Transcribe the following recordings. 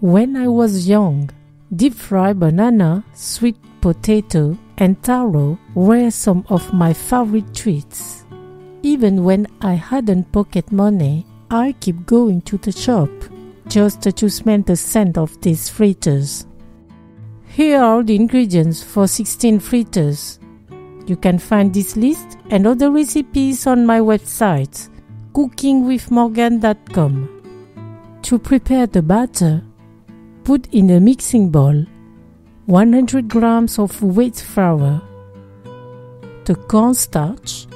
When I was young, deep-fried banana, sweet potato, and taro were some of my favorite treats. Even when I hadn't pocket money, I kept going to the shop just to smell the scent of these fritters. Here are the ingredients for 16 fritters. You can find this list and other recipes on my website, cookingwithmorgane.com. To prepare the batter, put in a mixing bowl 100 grams of wheat flour, the cornstarch,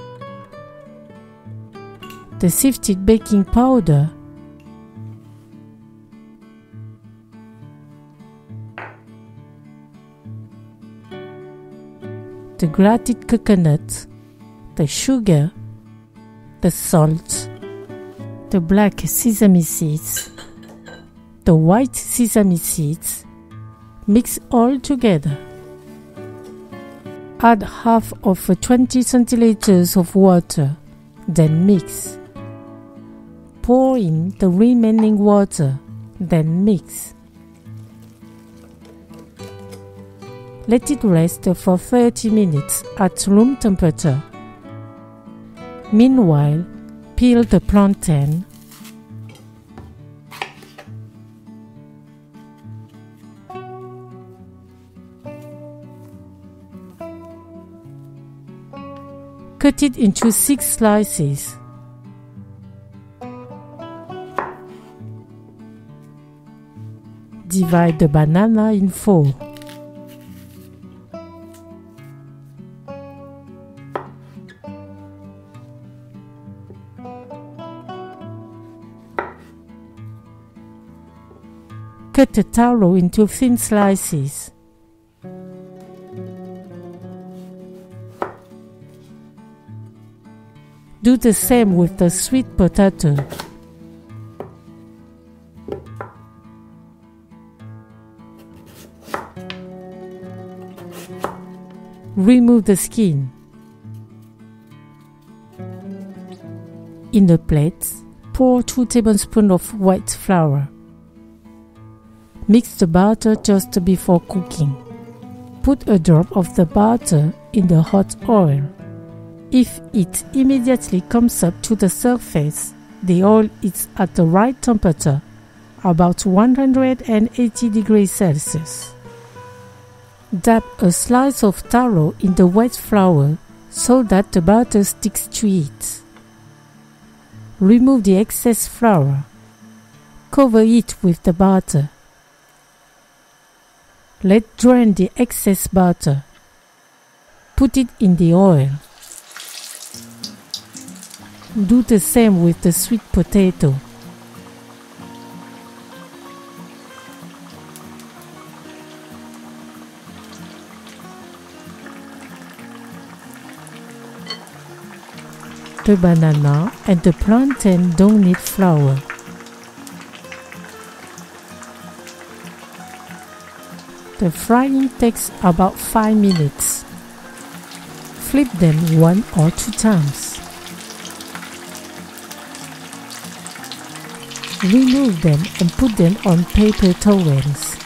the sifted baking powder, the grated coconut, the sugar, the salt, the black sesame seeds, the white sesame seeds. Mix all together. Add half of 20 centiliters of water, then mix. Pour in the remaining water, then mix. Let it rest for 30 minutes at room temperature. Meanwhile, peel the plantain, cut it into 6 slices. Divide the banana in 4. Cut the taro into thin slices. Do the same with the sweet potato. Remove the skin. In a plate, pour 2 tablespoons of white flour. Mix the batter just before cooking. Put a drop of the batter in the hot oil. If it immediately comes up to the surface, the oil is at the right temperature, about 180 degrees Celsius. Dab a slice of taro in the wet flour so that the batter sticks to it. Remove the excess flour. Cover it with the batter. Let drain the excess butter. Put it in the oil. Do the same with the sweet potato. The banana and the plantain don't need flour. The frying takes about 5 minutes. Flip them 1 or 2 times. Remove them and put them on paper towels.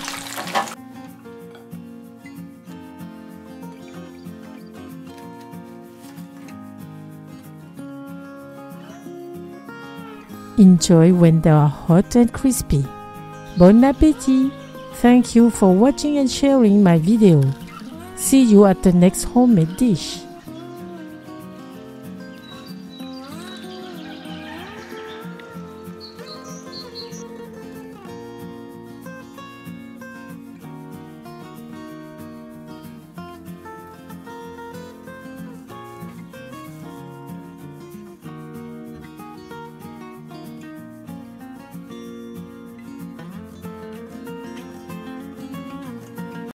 Enjoy when they are hot and crispy. Bon appétit! Thank you for watching and sharing my video. See you at the next homemade dish.